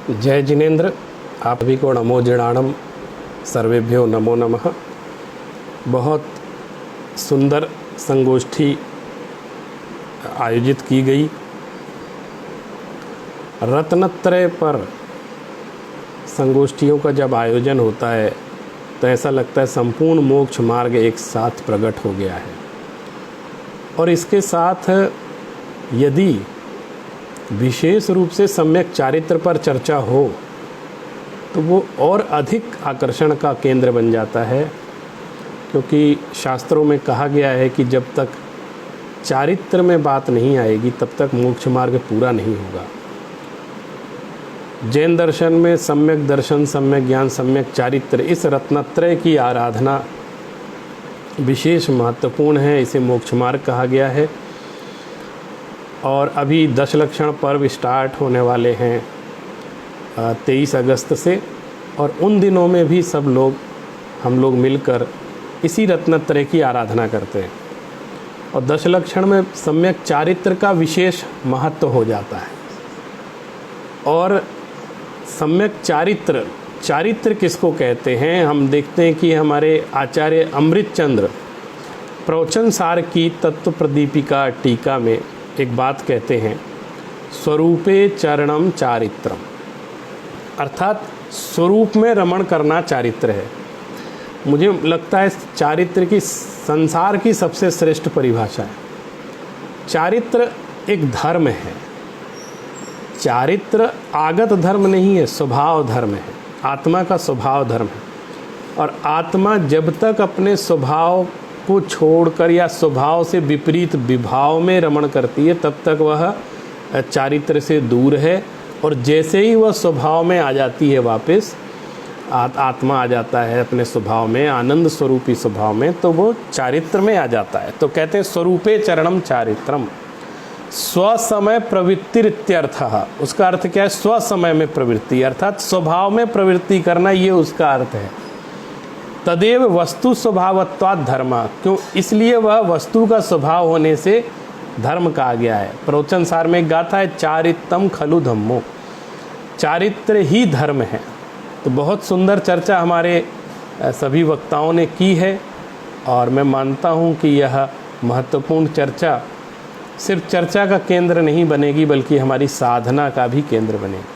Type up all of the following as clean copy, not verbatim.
जय जिनेन्द्र। आप सभी को नमो जिणाणम, सर्वेभ्यो नमो नमः। बहुत सुंदर संगोष्ठी आयोजित की गई। रत्नत्रय पर संगोष्ठियों का जब आयोजन होता है तो ऐसा लगता है संपूर्ण मोक्ष मार्ग एक साथ प्रकट हो गया है। और इसके साथ यदि विशेष रूप से सम्यक चारित्र पर चर्चा हो तो वो और अधिक आकर्षण का केंद्र बन जाता है, क्योंकि शास्त्रों में कहा गया है कि जब तक चारित्र में बात नहीं आएगी तब तक मोक्ष मार्ग पूरा नहीं होगा। जैन दर्शन में सम्यक दर्शन, सम्यक ज्ञान, सम्यक चारित्र, इस रत्नत्रय की आराधना विशेष महत्वपूर्ण है। इसे मोक्ष मार्ग कहा गया है। और अभी दशलक्षण पर्व स्टार्ट होने वाले हैं 23 अगस्त से, और उन दिनों में भी हम लोग मिलकर इसी रत्नत्रय की आराधना करते हैं। और दशलक्षण में सम्यक चारित्र का विशेष महत्व हो जाता है। और सम्यक चारित्र किसको कहते हैं, हम देखते हैं कि हमारे आचार्य अमृतचंद्र प्रवचन सार की तत्व प्रदीपिका टीका में एक बात कहते हैं, स्वरूपे चरणम चारित्रम, अर्थात स्वरूप में रमण करना चारित्र है। मुझे लगता है चारित्र की संसार की सबसे श्रेष्ठ परिभाषा है। चारित्र एक धर्म है। चारित्र आगत धर्म नहीं है, स्वभाव धर्म है। आत्मा का स्वभाव धर्म है। और आत्मा जब तक अपने स्वभाव को छोड़कर या स्वभाव से विपरीत विभाव में रमण करती है तब तक वह चारित्र से दूर है। और जैसे ही वह स्वभाव में आ जाती है, वापस आत्मा आ जाता है अपने स्वभाव में, आनंद स्वरूपी स्वभाव में, तो वो चारित्र में आ जाता है। तो कहते हैं स्वरूपे चरणम चारित्रम, स्वसमय प्रवृत्तिरित्यर्थः। उसका अर्थ क्या है? स्वसमय में प्रवृत्ति, अर्थात स्वभाव में प्रवृत्ति करना, ये उसका अर्थ है। तदेव वस्तु स्वभावत्वात् धर्म, क्यों? इसलिए वह वस्तु का स्वभाव होने से धर्म कहा गया है। प्रवचन सार में एक गाथा है, चारित्रम खलु धम्मो, चारित्र ही धर्म है। तो बहुत सुंदर चर्चा हमारे सभी वक्ताओं ने की है, और मैं मानता हूँ कि यह महत्वपूर्ण चर्चा सिर्फ चर्चा का केंद्र नहीं बनेगी, बल्कि हमारी साधना का भी केंद्र बनेगी।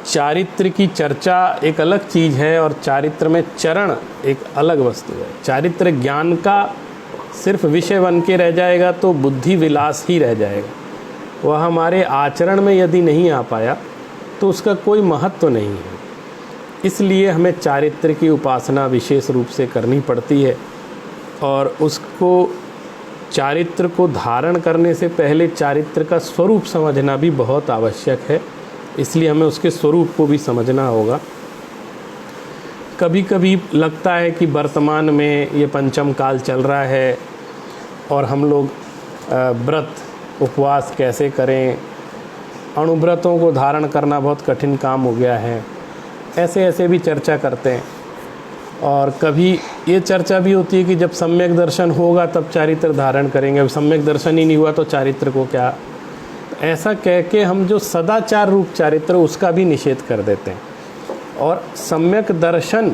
चारित्र की चर्चा एक अलग चीज़ है, और चारित्र में चरण एक अलग वस्तु है। चारित्र ज्ञान का सिर्फ विषय बन के रह जाएगा तो बुद्धि विलास ही रह जाएगा। वह हमारे आचरण में यदि नहीं आ पाया तो उसका कोई महत्व नहीं है। इसलिए हमें चारित्र की उपासना विशेष रूप से करनी पड़ती है। और उसको चारित्र को धारण करने से पहले चारित्र का स्वरूप समझना भी बहुत आवश्यक है। इसलिए हमें उसके स्वरूप को भी समझना होगा। कभी कभी लगता है कि वर्तमान में ये पंचम काल चल रहा है और हम लोग व्रत उपवास कैसे करें, अणुव्रतों को धारण करना बहुत कठिन काम हो गया है, ऐसे भी चर्चा करते हैं। और कभी ये चर्चा भी होती है कि जब सम्यक दर्शन होगा तब चारित्र धारण करेंगे, अब सम्यक दर्शन ही नहीं हुआ तो चारित्र को क्या। ऐसा कह के हम जो सदाचार रूप चारित्र उसका भी निषेध कर देते हैं। और सम्यक दर्शन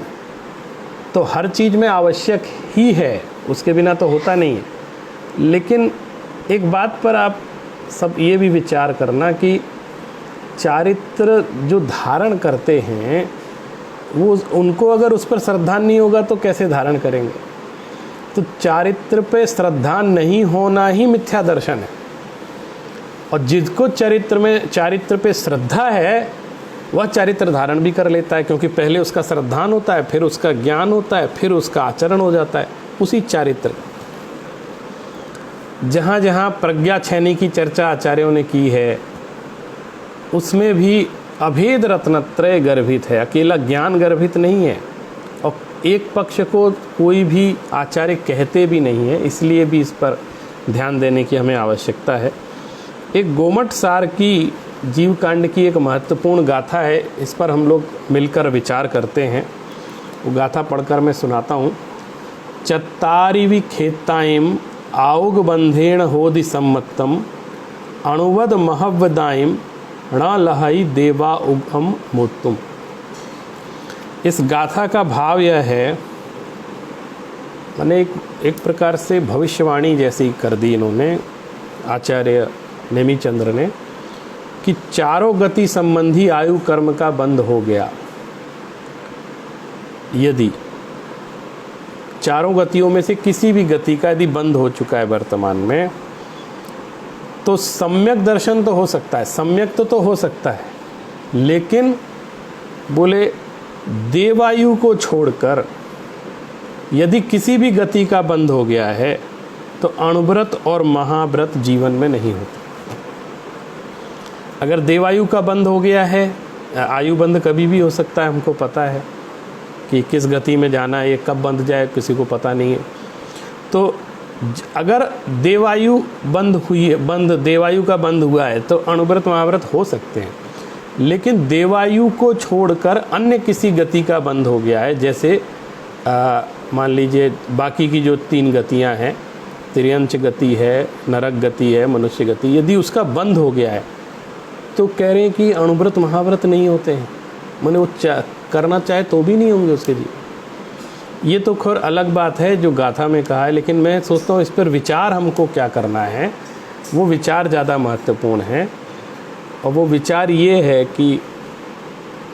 तो हर चीज़ में आवश्यक ही है, उसके बिना तो होता नहीं है। लेकिन एक बात पर आप सब ये भी विचार करना कि चारित्र जो धारण करते हैं वो उनको अगर उस पर श्रद्धा नहीं होगा तो कैसे धारण करेंगे। तो चारित्र पे श्रद्धा नहीं होना ही मिथ्या दर्शन है। और जिसको चारित्र पे श्रद्धा है वह चारित्र धारण भी कर लेता है, क्योंकि पहले उसका श्रद्धान होता है, फिर उसका ज्ञान होता है, फिर उसका आचरण हो जाता है उसी चारित्र। जहाँ जहाँ प्रज्ञा छैनी की चर्चा आचार्यों ने की है उसमें भी अभेद रत्नत्रय गर्भित है, अकेला ज्ञान गर्भित नहीं है। और एक पक्ष को कोई भी आचार्य कहते भी नहीं है, इसलिए भी इस पर ध्यान देने की हमें आवश्यकता है। एक गोमट सार की जीव कांड की एक महत्वपूर्ण गाथा है, इस पर हम लोग मिलकर विचार करते हैं। वो गाथा पढ़कर मैं सुनाता हूँ। चत्तारिवि खेत्तायम आउग बंधेण होदि सम्मत्तम अणुवद महव्वदायम ण लहई देवा उगम मोत्तुम। इस गाथा का भाव यह है, मैंने एक प्रकार से भविष्यवाणी जैसी कर दी इन्होंने, आचार्य नेमिचंद्र ने, कि चारों गति संबंधी आयु कर्म का बंध हो गया। यदि चारों गतियों में से किसी भी गति का यदि बंध हो चुका है वर्तमान में, तो सम्यक दर्शन तो हो सकता है, सम्यक तो हो सकता है, लेकिन बोले देवायु को छोड़कर यदि किसी भी गति का बंध हो गया है तो अणुव्रत और महाव्रत जीवन में नहीं होता। अगर देवायु का बंध हो गया है, आयु बंध कभी भी हो सकता है, हमको पता है कि किस गति में जाना है, ये कब बंध जाए किसी को पता नहीं है। तो अगर देवायु बंद हुई है, देवायु का बंध हुआ है तो अणुव्रत महाव्रत हो सकते हैं, लेकिन देवायु को छोड़कर अन्य किसी गति का बंध हो गया है, जैसे मान लीजिए बाकी की जो 3 गतियां हैं, तिर्यंच गति है, नरक गति है, मनुष्य गति, यदि उसका बंध हो गया है तो कह रहे हैं कि अणुव्रत महाव्रत नहीं होते हैं, मैंने वो करना चाहे तो भी नहीं होंगे उसके लिए। ये तो खैर अलग बात है जो गाथा में कहा है, लेकिन मैं सोचता हूँ इस पर विचार हमको क्या करना है, वो विचार ज़्यादा महत्वपूर्ण है। और वो विचार ये है कि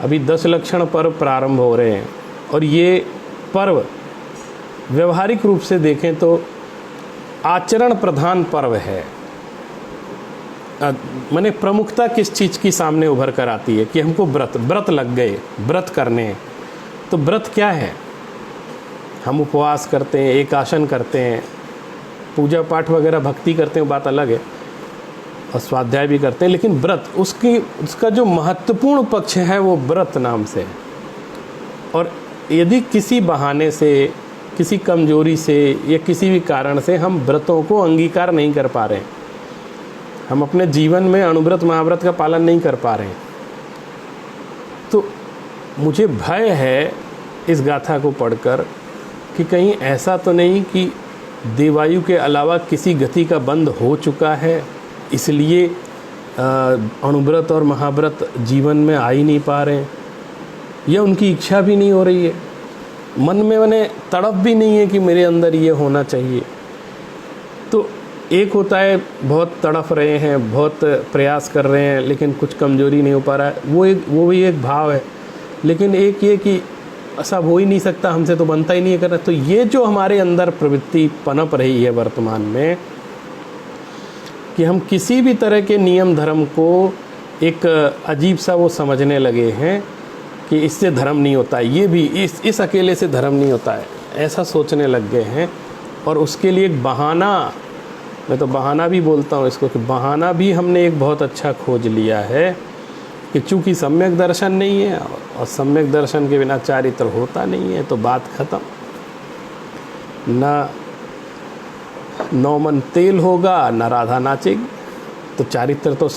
अभी 10 लक्षण पर्व प्रारंभ हो रहे हैं, और ये पर्व व्यवहारिक रूप से देखें तो आचरण प्रधान पर्व है। माने प्रमुखता किस चीज़ की सामने उभर कर आती है कि हमको व्रत लग गए, व्रत करने हैं। तो व्रत क्या है? हम उपवास करते हैं, एकासन करते हैं, पूजा पाठ वगैरह भक्ति करते हैं, बात अलग है, और स्वाध्याय भी करते हैं, लेकिन व्रत उसका जो महत्वपूर्ण पक्ष है वो व्रत नाम से है। और यदि किसी बहाने से, किसी कमजोरी से या किसी भी कारण से हम व्रतों को अंगीकार नहीं कर पा रहे हैं, हम अपने जीवन में अणुव्रत महाव्रत का पालन नहीं कर पा रहे हैं, तो मुझे भय है इस गाथा को पढ़कर कि कहीं ऐसा तो नहीं कि देवायु के अलावा किसी गति का बंध हो चुका है, इसलिए अणुव्रत और महाव्रत जीवन में आ ही नहीं पा रहे हैं, या उनकी इच्छा भी नहीं हो रही है, मन में मैंने तड़प भी नहीं है कि मेरे अंदर ये होना चाहिए। तो एक होता है बहुत तड़प रहे हैं, बहुत प्रयास कर रहे हैं, लेकिन कुछ कमजोरी नहीं हो पा रहा है, वो भी एक भाव है। लेकिन एक ये कि ऐसा हो ही नहीं सकता, हमसे तो बनता ही नहीं है करना। तो ये जो हमारे अंदर प्रवृत्ति पनप रही है वर्तमान में कि हम किसी भी तरह के नियम धर्म को एक अजीब सा वो समझने लगे हैं कि इससे धर्म नहीं होता है, ये भी इस अकेले से धर्म नहीं होता है, ऐसा सोचने लग गए हैं। और उसके लिए एक बहाना, मैं तो बहाना भी बोलता हूँ इसको, कि बहाना भी हमने एक बहुत अच्छा खोज लिया है कि चूँकि सम्यक दर्शन नहीं है और सम्यक दर्शन के बिना चारित्र होता नहीं है, तो बात ख़त्म। ना 9 मन तेल होगा, ना राधा नाचेगी, तो चारित्र तो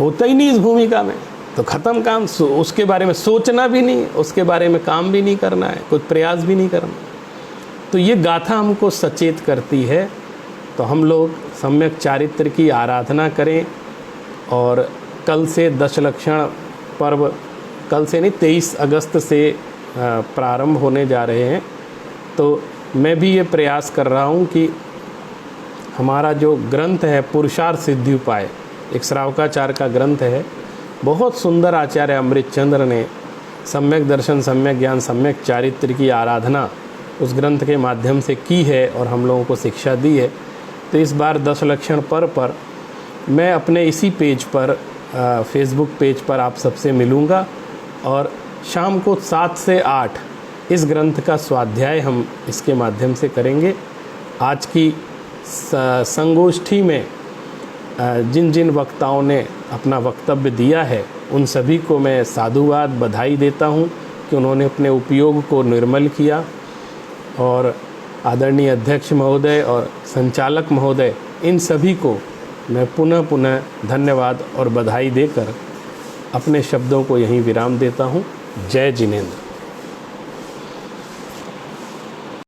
होता ही नहीं इस भूमिका में, तो ख़त्म काम। उसके बारे में सोचना भी नहीं, उसके बारे में काम भी नहीं करना है, कुछ प्रयास भी नहीं करना। तो ये गाथा हमको सचेत करती है। तो हम लोग सम्यक चारित्र की आराधना करें। और कल से 10 लक्षण पर्व, कल से नहीं 23 अगस्त से प्रारंभ होने जा रहे हैं। तो मैं भी ये प्रयास कर रहा हूँ कि हमारा जो ग्रंथ है पुरुषार्थ सिद्धि उपाय, एक श्रावकाचार्य का ग्रंथ है, बहुत सुंदर आचार्य अमृतचंद्र ने सम्यक दर्शन, सम्यक ज्ञान, सम्यक चारित्र की आराधना उस ग्रंथ के माध्यम से की है और हम लोगों को शिक्षा दी है। तो इस बार 10 लक्षण पर्व पर मैं अपने इसी पेज पर, फेसबुक पेज पर आप सबसे मिलूँगा, और शाम को 7 से 8 इस ग्रंथ का स्वाध्याय हम इसके माध्यम से करेंगे। आज की संगोष्ठी में जिन जिन वक्ताओं ने अपना वक्तव्य दिया है उन सभी को मैं साधुवाद, बधाई देता हूं कि उन्होंने अपने उपयोग को निर्मल किया। और आदरणीय अध्यक्ष महोदय और संचालक महोदय, इन सभी को मैं पुनः धन्यवाद और बधाई देकर अपने शब्दों को यहीं विराम देता हूं। जय जिनेंद्र।